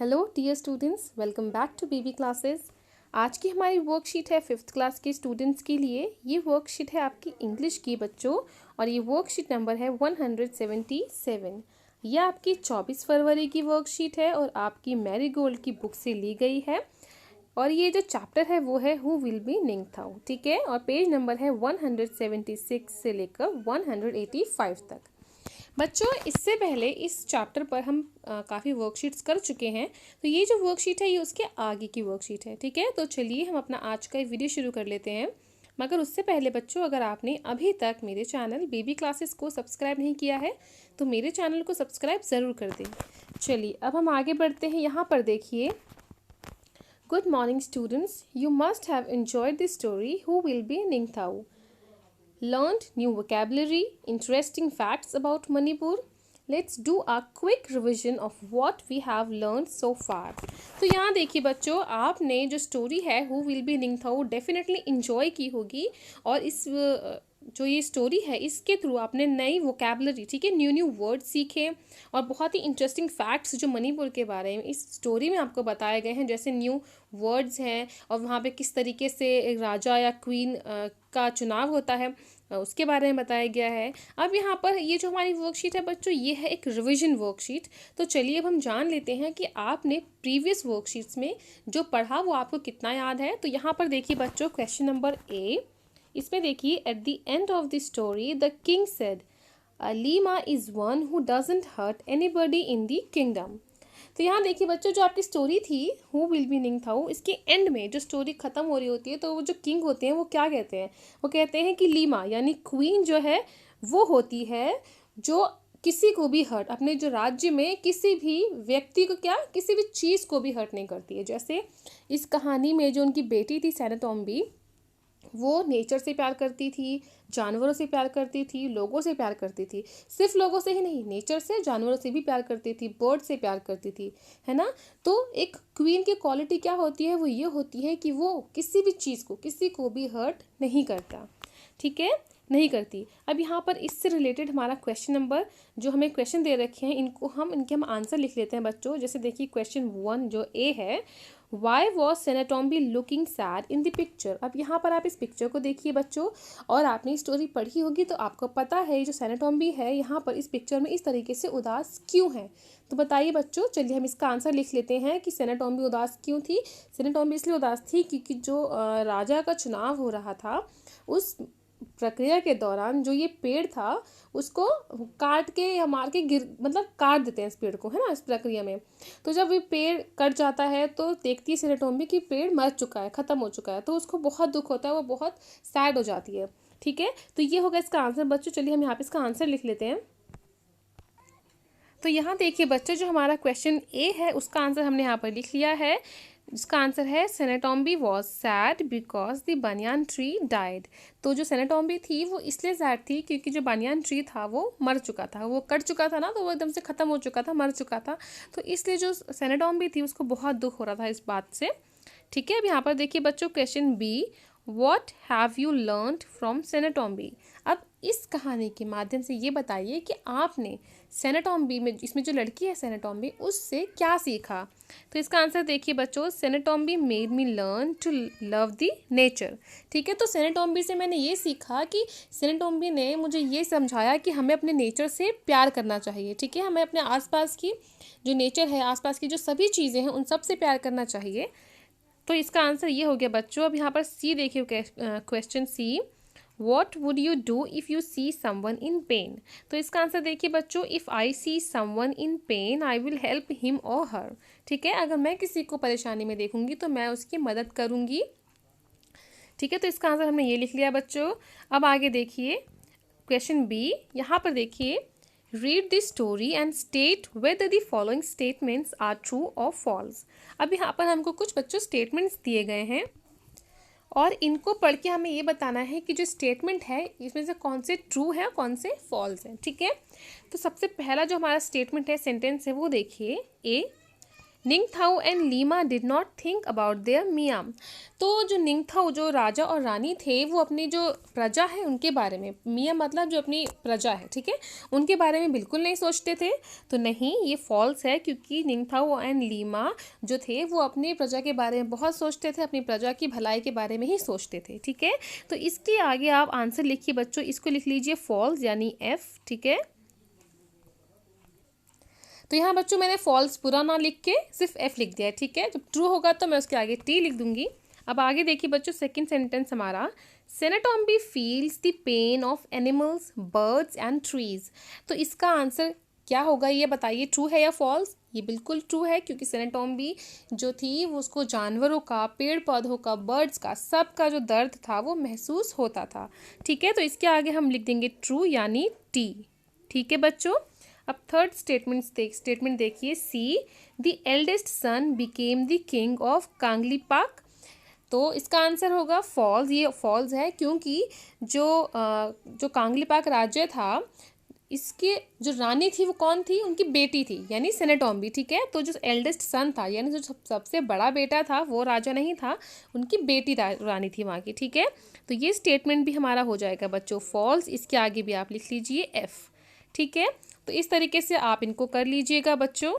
Hello dear students, welcome back to BB classes. आज की हमारी वर्कशीट है फिफ्थ क्लास के स्टूडेंट्स के लिए। ये वर्कशीट है आपकी इंग्लिश की बच्चों, और ये वर्कशीट नंबर है 177। यह आपकी 24 फरवरी की वर्कशीट है और आपकी मैरीगोल्ड की बुक से ली गई है। और ये जो चैप्टर है वो है हु विल बी निंगथाउ, ठीक है। और पेज नंबर है 176 से लेकर 185 तक। बच्चों, इससे पहले इस चैप्टर पर हम काफ़ी वर्कशीट्स कर चुके हैं, तो ये जो वर्कशीट है ये उसके आगे की वर्कशीट है, ठीक है। तो चलिए हम अपना आज का वीडियो शुरू कर लेते हैं। मगर उससे पहले बच्चों, अगर आपने अभी तक मेरे चैनल बेबी क्लासेस को सब्सक्राइब नहीं किया है तो मेरे चैनल को सब्सक्राइब ज़रूर कर दें। चलिए अब हम आगे बढ़ते हैं। यहाँ पर देखिए, good morning students, you must have enjoyed the story who will be Ningthou, learned new vocabulary, interesting facts about Manipur. Let's do a quick revision of what we have learned so far. तो यहाँ देखिए बच्चों, आपने जो story है who will be Ningthou definitely enjoy की होगी। और इस जो ये स्टोरी है इसके थ्रू आपने नई वोकेबलरी, ठीक है, न्यू न्यू वर्ड सीखे और बहुत ही इंटरेस्टिंग फैक्ट्स जो मणिपुर के बारे में इस स्टोरी में आपको बताए गए हैं, जैसे न्यू वर्ड्स हैं और वहाँ पे किस तरीके से एक राजा या क्वीन का चुनाव होता है उसके बारे में बताया गया है। अब यहाँ पर ये जो हमारी वर्कशीट है बच्चों, ये है एक रिवीजन वर्कशीट। तो चलिए अब हम जान लेते हैं कि आपने प्रीवियस वर्कशीट्स में जो पढ़ा वो आपको कितना याद है। तो यहाँ पर देखिए बच्चों, क्वेश्चन नंबर ए, इसमें देखिए, at the end of the story the king said Lima is one who doesn't hurt anybody in the kingdom. तो यहाँ देखिए बच्चों, जो आपकी स्टोरी थी हु विल बी निंगथाउ, इसके एंड में जो स्टोरी खत्म हो रही होती है तो वो जो किंग होते हैं वो क्या कहते हैं, वो कहते हैं कि लीमा यानी क्वीन जो है वो होती है जो किसी को भी हर्ट, अपने जो राज्य में किसी भी व्यक्ति को, क्या, किसी भी चीज़ को भी हर्ट नहीं करती है। जैसे इस कहानी में जो उनकी बेटी थी सेनेटोम्बी, वो नेचर से प्यार करती थी, जानवरों से प्यार करती थी, लोगों से प्यार करती थी। सिर्फ लोगों से ही नहीं, नेचर से, जानवरों से भी प्यार करती थी, बर्ड से प्यार करती थी, है ना। तो एक क्वीन की क्वालिटी क्या होती है, वो ये होती है कि वो किसी भी चीज़ को, किसी को भी हर्ट नहीं करता, ठीक है, नहीं करती। अब यहाँ पर इससे रिलेटेड हमारा क्वेश्चन नंबर, जो हमें क्वेश्चन दे रखे हैं इनके हम आंसर लिख लेते हैं बच्चों। जैसे देखिए क्वेश्चन 1 जो ए है, why was Sanatombi looking sad in the picture. अब यहाँ पर आप इस पिक्चर को देखिए बच्चों, और आपने स्टोरी पढ़ी होगी तो आपको पता है जो सेनेटोम्बी है यहाँ पर इस पिक्चर में इस तरीके से उदास क्यों है। तो बताइए बच्चों, चलिए हम इसका आंसर लिख लेते हैं कि सेनेटोम्बी उदास क्यों थी। सेनेटोम्बी इसलिए उदास थी क्योंकि जो राजा का चुनाव हो रहा था उस प्रक्रिया के दौरान जो ये पेड़ था उसको काट के या मार के मतलब काट देते हैं इस पेड़ को, है ना, इस प्रक्रिया में। तो जब ये पेड़ कट जाता है तो देखती है सेनेटोम्बी कि पेड़ मर चुका है, ख़त्म हो चुका है, तो उसको बहुत दुख होता है, वो बहुत सैड हो जाती है, ठीक है। तो ये होगा इसका आंसर बच्चों। चलिए हम यहाँ पे इसका आंसर लिख लेते हैं। तो यहाँ देखिए बच्चों, जो हमारा क्वेश्चन ए है उसका आंसर हमने यहाँ पर लिख लिया है। इसका आंसर है Sanatombi was sad because the banyan tree died. तो जो सेनेटोम्बी थी वो इसलिए सैड थी क्योंकि जो बनियान ट्री था वो मर चुका था, वो कट चुका था ना, तो वो एकदम से ख़त्म हो चुका था, मर चुका था। तो इसलिए जो सेनेटोम्बी थी उसको बहुत दुख हो रहा था इस बात से, ठीक है। अब यहाँ पर देखिए बच्चों question B, what have you learned from Sanatombi. अब इस कहानी के माध्यम से ये बताइए कि आपने सेनेटोम्बी में, इसमें जो लड़की है सेनेटोम्बी, उससे क्या सीखा। तो इसका आंसर देखिए बच्चों, Sanatombi made me learn to love the nature, ठीक है। तो सेनेटोम्बी से मैंने ये सीखा कि सेनेटोम्बी ने मुझे ये समझाया कि हमें अपने नेचर से प्यार करना चाहिए, ठीक है। हमें अपने आसपास की जो नेचर है, आसपास की जो सभी चीज़ें हैं उन सब से प्यार करना चाहिए। तो इसका आंसर ये हो गया बच्चों। अब यहाँ पर सी देखिए, question C, what would you do if you see someone in pain. तो इसका आंसर देखिए बच्चों, if I see someone in pain I will help him और हर, ठीक है। अगर मैं किसी को परेशानी में देखूंगी तो मैं उसकी मदद करूंगी, ठीक है। तो इसका आंसर हमने ये लिख लिया बच्चों। अब आगे देखिए क्वेश्चन बी, यहाँ पर देखिए, read the story and state whether the following statements are true और फॉल्स। अब यहाँ पर हमको कुछ बच्चों स्टेटमेंट्स दिए गए हैं और इनको पढ़ के हमें ये बताना है कि जो स्टेटमेंट है इसमें से कौन से ट्रू है और कौन से फॉल्स हैं, ठीक है। तो सबसे पहला जो हमारा स्टेटमेंट है, सेंटेंस है, वो देखिए, A, Ningthou and Leima did not think about their मियाँ। तो जो निंगथाओ जो राजा और रानी थे वो अपनी जो प्रजा है उनके बारे में, मियाँ मतलब जो अपनी प्रजा है, ठीक है, उनके बारे में बिल्कुल नहीं सोचते थे। तो नहीं, ये फॉल्स है, क्योंकि निंगथाओ एंड लीमा जो थे वो अपनी प्रजा के बारे में बहुत सोचते थे, अपनी प्रजा की भलाई के बारे में ही सोचते थे, ठीक है। तो इसके आगे आप आंसर लिखिए बच्चों, इसको लिख लीजिए फॉल्स यानी एफ, ठीक है। तो यहाँ बच्चों मैंने फॉल्स पूरा ना लिख के सिर्फ एफ लिख दिया है, ठीक है। जब ट्रू होगा तो मैं उसके आगे टी लिख दूंगी। अब आगे देखिए बच्चों, सेकंड सेंटेंस हमारा, Sanatombi feels the pain of animals, birds and trees. तो इसका आंसर क्या होगा ये बताइए, ट्रू है या फॉल्स? ये बिल्कुल ट्रू है, क्योंकि सेनेटोम्बी जो थी वो उसको जानवरों का, पेड़ पौधों का, बर्ड्स का, सब का जो दर्द था वो महसूस होता था, ठीक है। तो इसके आगे हम लिख देंगे ट्रू यानी टी, ठीक है बच्चों। अब थर्ड स्टेटमेंट देखिए, see the eldest son became the king of Kangleipak. तो इसका आंसर होगा फॉल्स, ये फॉल्स है, क्योंकि जो कांगलीपाक राज्य था इसके जो रानी थी वो कौन थी, उनकी बेटी थी यानी सेनेटोम्बी, ठीक है। तो जो एल्डेस्ट सन था यानी जो सबसे बड़ा बेटा था वो राजा नहीं था, उनकी बेटी रानी थी वहाँ की, ठीक है। तो ये स्टेटमेंट भी हमारा हो जाएगा बच्चों फॉल्स। इसके आगे भी आप लिख लीजिए एफ, ठीक है। तो इस तरीके से आप इनको कर लीजिएगा बच्चों।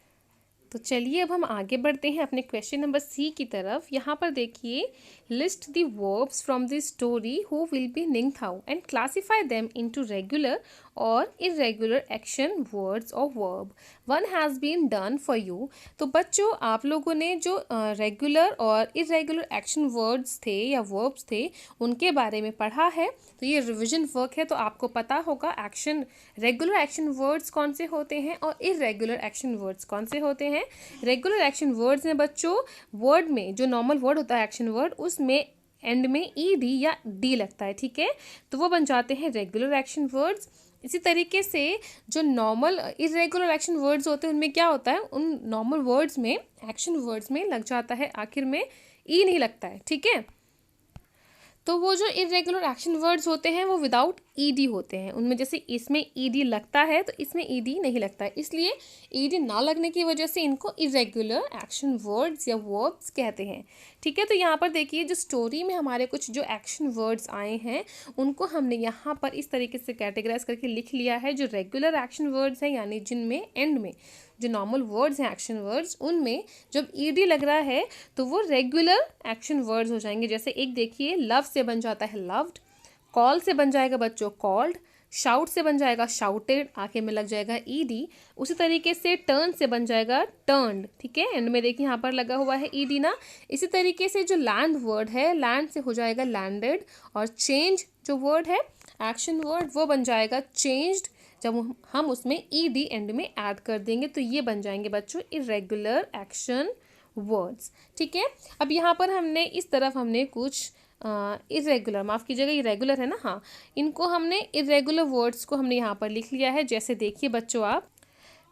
तो चलिए अब हम आगे बढ़ते हैं अपने क्वेश्चन नंबर सी की तरफ। यहाँ पर देखिए, list the verbs from the story who will be Ningthou and classify them into regular और इरेगुलर एक्शन वर्ड्स और verb. One has been done for you. तो बच्चों आप लोगों ने जो रेगुलर और इरेगुलर एक्शन वर्ड्स थे या वर्ब्स थे उनके बारे में पढ़ा है। तो ये रिविजन वर्क है, तो आपको पता होगा रेगुलर एक्शन वर्ड्स कौन से होते हैं और इरेगुलर एक्शन वर्ड्स कौन से होते हैं। रेगुलर एक्शन वर्ड्स में बच्चों वर्ड में जो नॉर्मल वर्ड होता है एक्शन वर्ड, उसमें एंड में ईडी या डी लगता है, ठीक है, तो वो बन जाते हैं रेगुलर एक्शन वर्ड्स। इसी तरीके से जो नॉर्मल इरेगुलर एक्शन वर्ड्स होते हैं उनमें क्या होता है, उन नॉर्मल वर्ड्स में एक्शन वर्ड्स में लग जाता है आखिर में ई नहीं लगता है, ठीक है। तो वो जो इरेगुलर एक्शन वर्ड्स होते हैं वो विदाउट ईडी होते हैं, उनमें जैसे इसमें ईडी लगता है तो इसमें ईडी नहीं लगता है, इसलिए ईडी ना लगने की वजह से इनको इरेगुलर एक्शन वर्ड्स या वर्ब्स कहते हैं, ठीक है। तो यहाँ पर देखिए जो स्टोरी में हमारे कुछ जो एक्शन वर्ड्स आए हैं उनको हमने यहाँ पर इस तरीके से कैटेगराइज करके लिख लिया है। जो रेगुलर एक्शन वर्ड्स हैं यानी जिनमें एंड में जो नॉर्मल वर्ड्स हैं एक्शन वर्ड्स, उनमें जब ईडी लग रहा है तो वो रेगुलर एक्शन वर्ड्स हो जाएंगे। जैसे एक देखिए, लव से बन जाता है लव्ड, कॉल से बन जाएगा बच्चों कॉल्ड, शाउट से बन जाएगा शाउटेड, आखिर में लग जाएगा ईडी। उसी तरीके से टर्न से बन जाएगा टर्न्ड, ठीक है, एंड में देखिए यहाँ पर लगा हुआ है ईडी ना। इसी तरीके से जो लैंड वर्ड है, लैंड से हो जाएगा लैंडेड, और चेंज जो वर्ड है एक्शन वर्ड वो बन जाएगा चेंज्ड, जब हम उसमें ईडी एंड में ऐड कर देंगे तो ये बन जाएंगे बच्चों इरेगुलर एक्शन वर्ड्स, ठीक है। अब यहाँ पर हमने इस तरफ हमने कुछ इरेगुलर, माफ़ कीजिएगा ये रेगुलर है ना, हाँ, इनको हमने इरेगुलर वर्ड्स को हमने यहाँ पर लिख लिया है। जैसे देखिए बच्चों आप,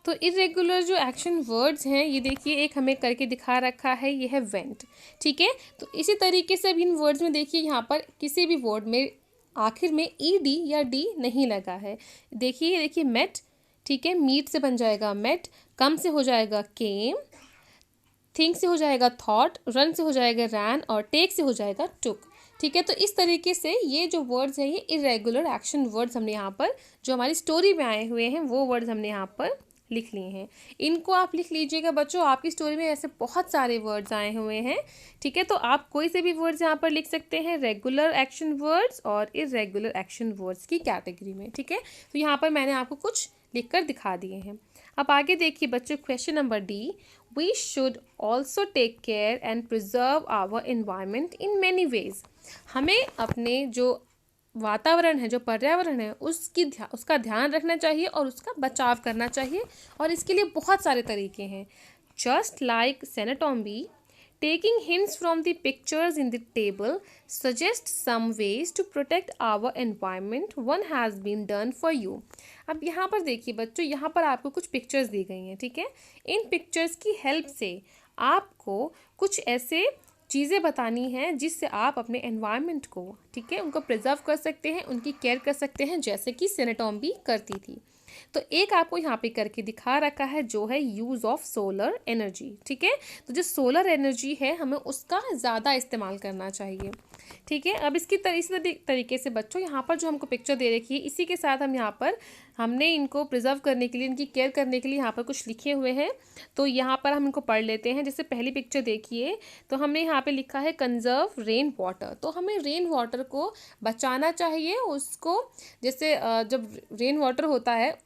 तो इरेगुलर जो एक्शन वर्ड्स हैं ये देखिए एक हमें करके दिखा रखा है, ये है वेंट, ठीक है। तो इसी तरीके से अब इन वर्ड्स में देखिए यहाँ पर किसी भी वर्ड में आखिर में ईडी या डी नहीं लगा है। देखिए मेट, ठीक है, मीट से बन जाएगा मेट, कम से हो जाएगा केम, थिंक से हो जाएगा थॉट, रन से हो जाएगा रैन, और टेक से हो जाएगा टुक, ठीक है। तो इस तरीके से ये जो वर्ड्स हैं ये इरेगुलर एक्शन वर्ड्स हमने यहाँ पर जो हमारी स्टोरी में आए हुए हैं वो वर्ड्स हमने यहाँ पर लिख लिए हैं। इनको आप लिख लीजिएगा बच्चों, आपकी स्टोरी में ऐसे बहुत सारे वर्ड्स आए हुए हैं, ठीक है। तो आप कोई से भी वर्ड्स यहाँ पर लिख सकते हैं रेगुलर एक्शन वर्ड्स और इरेगुलर एक्शन वर्ड्स की कैटेगरी में, ठीक है। तो यहाँ पर मैंने आपको कुछ लिख कर दिखा दिए हैं। अब आगे देखिए बच्चों, question number D, we should also take care and preserve our environment in many ways. हमें अपने जो वातावरण है, जो पर्यावरण है, उसका ध्यान रखना चाहिए और उसका बचाव करना चाहिए, और इसके लिए बहुत सारे तरीके हैं। Just like Sanatombi, taking hints from the pictures in the table suggest some ways to protect our environment. One has been done for you. अब यहाँ पर देखिए बच्चों, यहाँ पर आपको कुछ पिक्चर्स दी गई हैं, ठीक है। इन पिक्चर्स की हेल्प से आपको कुछ ऐसे चीज़ें बतानी हैं जिससे आप अपने एनवायरनमेंट को, ठीक है, उनको प्रिजर्व कर सकते हैं, उनकी केयर कर सकते हैं, जैसे कि सेनेटोम्बी करती थी। तो एक आपको यहाँ पे करके दिखा रखा है जो है यूज़ ऑफ सोलर एनर्जी। ठीक है, तो जो सोलर एनर्जी है हमें उसका ज़्यादा इस्तेमाल करना चाहिए। ठीक है, अब इसकी इसी तरीके से बच्चों यहाँ पर जो हमको पिक्चर दे रखी है इसी के साथ हम यहाँ पर हमने इनको प्रिजर्व करने के लिए, इनकी केयर करने के लिए यहाँ पर कुछ लिखे हुए हैं, तो यहाँ पर हम इनको पढ़ लेते हैं। जैसे पहली पिक्चर देखिए, तो हमने यहाँ पे लिखा है कंजर्व रेन वाटर। तो हमें रेन वाटर को बचाना चाहिए, उसको जैसे जब रेन वाटर होता है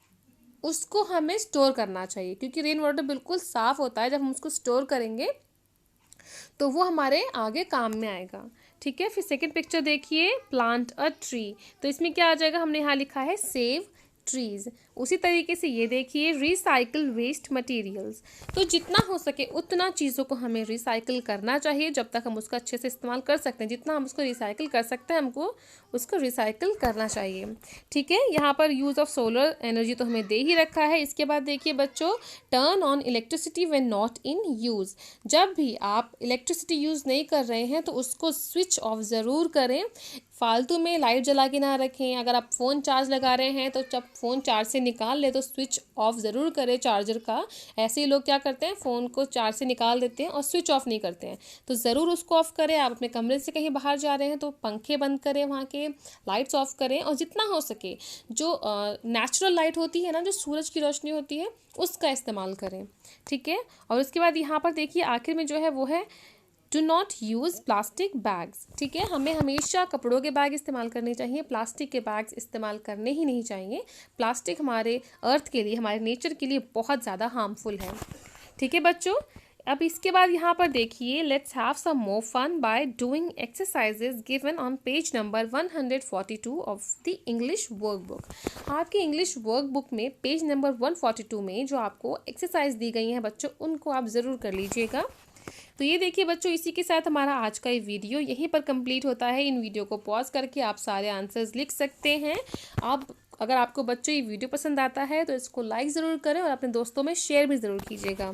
उसको हमें स्टोर करना चाहिए, क्योंकि रेन वाटर बिल्कुल साफ़ होता है। जब हम उसको स्टोर करेंगे तो वो हमारे आगे काम में आएगा। ठीक है, फिर सेकंड पिक्चर देखिए, प्लांट अ ट्री। तो इसमें क्या आ जाएगा, हमने यहाँ लिखा है सेव ट्रीज। उसी तरीके से ये देखिए, रिसाइकल वेस्ट मटेरियल्स। तो जितना हो सके उतना चीज़ों को हमें रिसाइकल करना चाहिए, जब तक हम उसका अच्छे से इस्तेमाल कर सकते हैं। जितना हम उसको रिसाइकल कर सकते हैं हमको उसको रिसाइकल करना चाहिए। ठीक है, यहाँ पर यूज़ ऑफ सोलर एनर्जी तो हमें दे ही रखा है। इसके बाद देखिए बच्चों, turn on electricity when not in use. जब भी आप इलेक्ट्रिसिटी यूज़ नहीं कर रहे हैं तो उसको स्विच ऑफ ज़रूर करें। फालतू में लाइट जला के ना रखें। अगर आप फ़ोन चार्ज लगा रहे हैं तो जब फ़ोन चार्ज से निकाल ले तो स्विच ऑफ ज़रूर करें चार्जर का। ऐसे ही लोग क्या करते हैं, फ़ोन को चार्ज से निकाल देते हैं और स्विच ऑफ नहीं करते हैं, तो ज़रूर उसको ऑफ़ करें। आप अपने कमरे से कहीं बाहर जा रहे हैं तो पंखे बंद करें, वहाँ के लाइट्स ऑफ करें, और जितना हो सके जो नेचुरल लाइट होती है ना, जो सूरज की रोशनी होती है, उसका इस्तेमाल करें। ठीक है, और उसके बाद यहाँ पर देखिए आखिर में जो है वो है do not use plastic bags. ठीक है, हमें हमेशा कपड़ों के बैग इस्तेमाल करने चाहिए, प्लास्टिक के बैग्स इस्तेमाल करने ही नहीं चाहिए। प्लास्टिक हमारे अर्थ के लिए, हमारे नेचर के लिए बहुत ज़्यादा हार्मफुल है। ठीक है बच्चों, अब इसके बाद यहाँ पर देखिए, let's have some more fun by doing exercises given on page number 142 of the English workbook. आपकी इंग्लिश वर्कबुक में पेज नंबर 142 में जो आपको एक्सरसाइज दी गई हैं बच्चों, उनको आप ज़रूर कर लीजिएगा। तो ये देखिए बच्चों, इसी के साथ हमारा आज का ये वीडियो यहीं पर कंप्लीट होता है। इन वीडियो को पॉज करके आप सारे आंसर्स लिख सकते हैं। आप अगर आपको बच्चों ये वीडियो पसंद आता है तो इसको लाइक ज़रूर करें और अपने दोस्तों में शेयर भी ज़रूर कीजिएगा।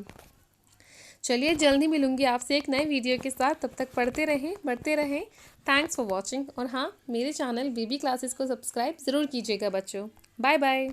चलिए, जल्दी मिलूंगी आपसे एक नए वीडियो के साथ। तब तक पढ़ते रहें, बढ़ते रहें। Thanks for watching. और हाँ, मेरे चैनल बीबी क्लासेस को सब्सक्राइब ज़रूर कीजिएगा बच्चों। Bye bye.